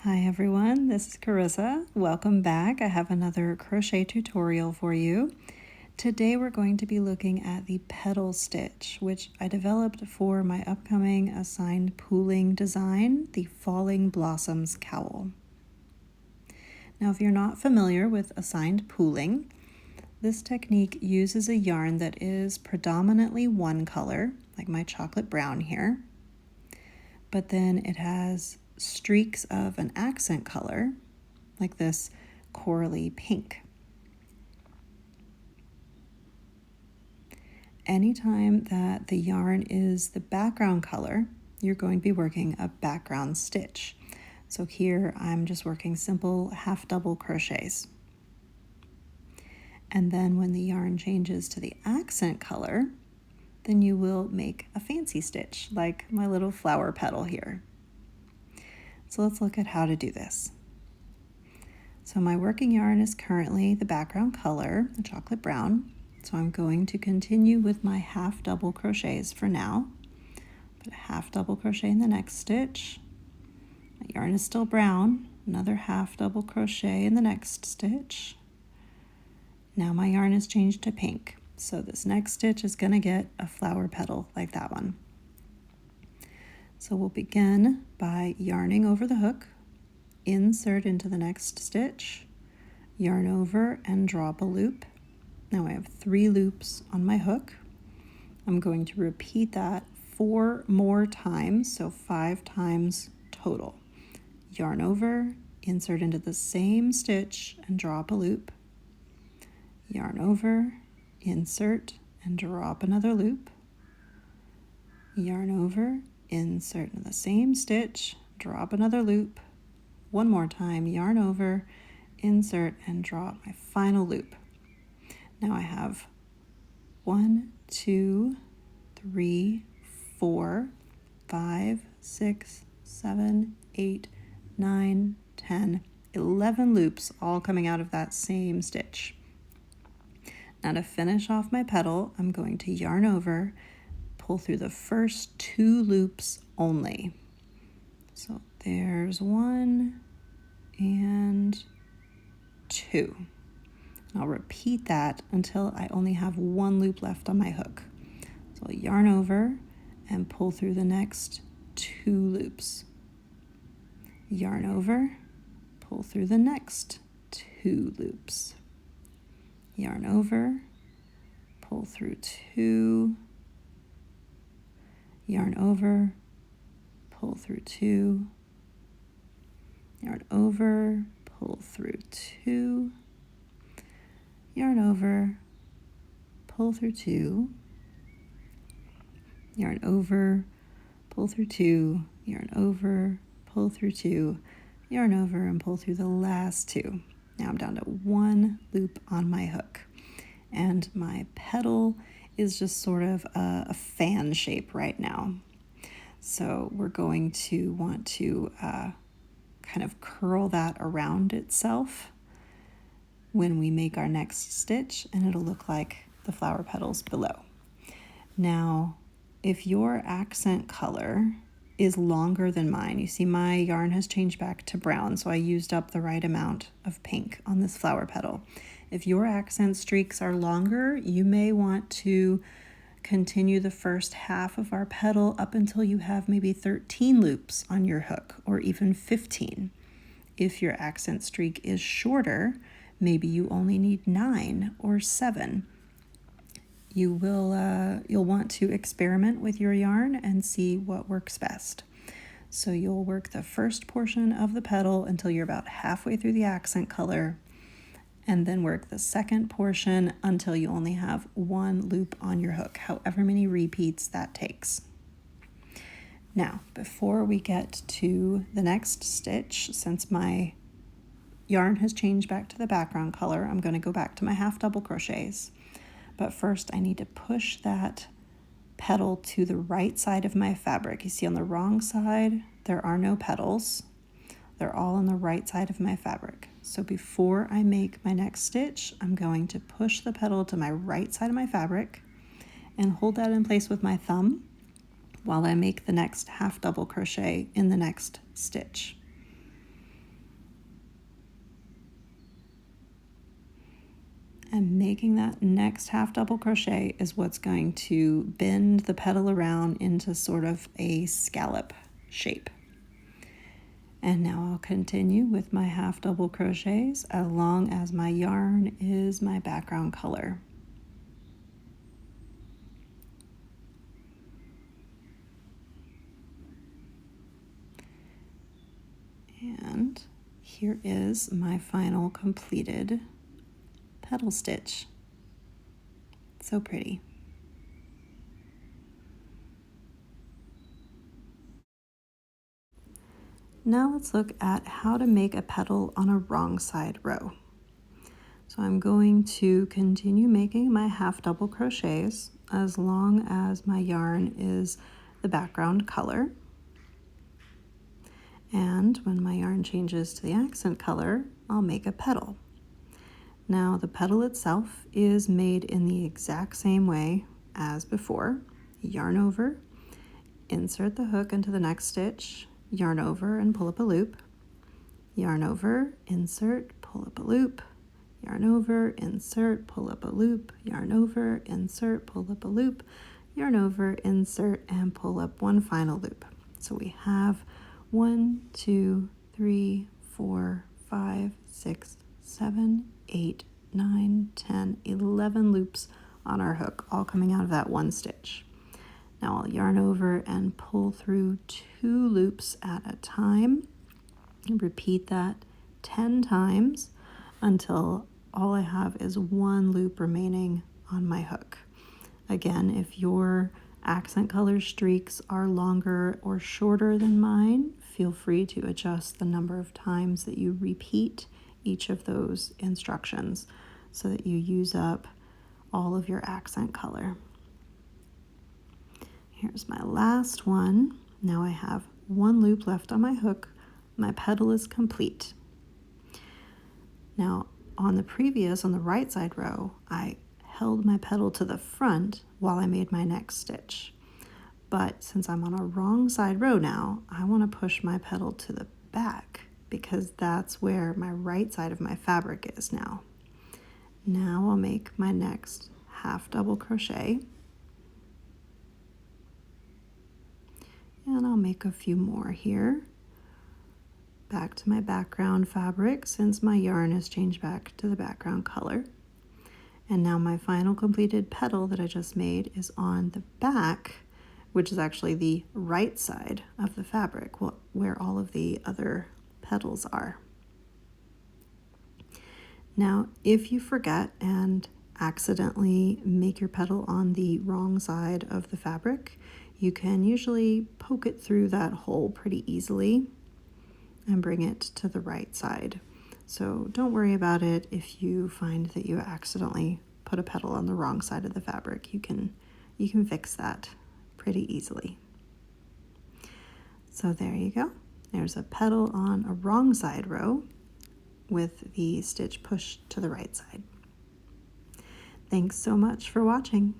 Hi everyone, this is Carissa. Welcome back. I have another crochet tutorial for you. Today we're going to be looking at the petal stitch, which I developed for my upcoming assigned pooling design, the Falling Blossoms cowl. Now if you're not familiar with assigned pooling, this technique uses a yarn that is predominantly one color, like my chocolate brown here, but then it has streaks of an accent color, like this corally pink. Anytime that the yarn is the background color, you're going to be working a background stitch. So here I'm just working simple half double crochets. And then when the yarn changes to the accent color, then you will make a fancy stitch, like my little flower petal here. So let's look at how to do this. So my working yarn is currently the background color, the chocolate brown. So I'm going to continue with my half double crochets for now. Put a half double crochet in the next stitch. My yarn is still brown. Another half double crochet in the next stitch. Now my yarn is changed to pink. So this next stitch is going to get a flower petal like that one. So we'll begin by yarning over the hook, insert into the next stitch, yarn over and drop a loop. Now I have 3 loops on my hook. I'm going to repeat that 4 more times, so 5 times total. Yarn over, insert into the same stitch and drop a loop. Yarn over, insert and drop another loop. Yarn over, insert in the same stitch, drop another loop. One more time, yarn over, insert and drop my final loop. Now I have 1, 2, 3, 4, 5, 6, 7, 8, 9, 10, 11 loops all coming out of that same stitch. Now to finish off my petal, I'm going to yarn over, pull through the first 2 loops only. So there's 1 and 2. I'll repeat that until I only have 1 loop left on my hook. So I'll yarn over and pull through the next 2 loops. Yarn over, pull through the next 2 loops. Yarn over, pull through 2, yarn over, pull through 2, yarn over, pull through 2, yarn over, pull through 2, yarn over, pull through 2, yarn over, pull through 2, yarn over and pull through the last 2. Now I'm down to 1 loop on my hook, and my petal is just sort of a fan shape right now. So we're going to want to kind of curl that around itself when we make our next stitch, and it'll look like the flower petals below. Now, if your accent color is longer than mine, you see my yarn has changed back to brown, so I used up the right amount of pink on this flower petal. If your accent streaks are longer, you may want to continue the first half of our petal up until you have maybe 13 loops on your hook, or even 15. If your accent streak is shorter, maybe you only need 9 or 7. You'll want to experiment with your yarn and see what works best. So you'll work the first portion of the petal until you're about halfway through the accent color, and then work the second portion until you only have 1 loop on your hook, however many repeats that takes. Now, before we get to the next stitch, since my yarn has changed back to the background color, I'm going to go back to my half double crochets. But first I need to push that petal to the right side of my fabric. You see on the wrong side, there are no petals. They're all on the right side of my fabric. So before I make my next stitch, I'm going to push the petal to my right side of my fabric and hold that in place with my thumb while I make the next half double crochet in the next stitch. making that next half double crochet is what's going to bend the petal around into sort of a scallop shape. And now I'll continue with my half double crochets as long as my yarn is my background color. And here is my final completed petal stitch. So pretty. Now let's look at how to make a petal on a wrong side row. So I'm going to continue making my half double crochets as long as my yarn is the background color. And when my yarn changes to the accent color, I'll make a petal. Now the petal itself is made in the exact same way as before. Yarn over, insert the hook into the next stitch, yarn over and pull up a loop, yarn over, insert, pull up a loop, yarn over, insert, pull up a loop, yarn over, insert, pull up a loop, yarn over, insert, and pull up one final loop. So we have 1, 2, 3, 4, 5, 6, 7, 8, 9, 10, 11 loops on our hook, all coming out of that one stitch. Now I'll yarn over and pull through 2 loops at a time and repeat that 10 times until all I have is 1 loop remaining on my hook. Again, if your accent color streaks are longer or shorter than mine, feel free to adjust the number of times that you repeat each of those instructions so that you use up all of your accent color. Here's my last one. Now I have 1 loop left on my hook. My petal is complete. Now on the right side row, I held my petal to the front while I made my next stitch. But since I'm on a wrong side row now, I want to push my petal to the back because that's where my right side of my fabric is now. Now I'll make my next half double crochet. And I'll make a few more here. Back to my background fabric since my yarn has changed back to the background color. And now my final completed petal that I just made is on the back, which is actually the right side of the fabric, where all of the other petals are. Now, if you forget and accidentally make your petal on the wrong side of the fabric, you can usually poke it through that hole pretty easily and bring it to the right side. So don't worry about it if you find that you accidentally put a petal on the wrong side of the fabric. You can fix that pretty easily. So there you go. There's a petal on a wrong side row with the stitch pushed to the right side. Thanks so much for watching.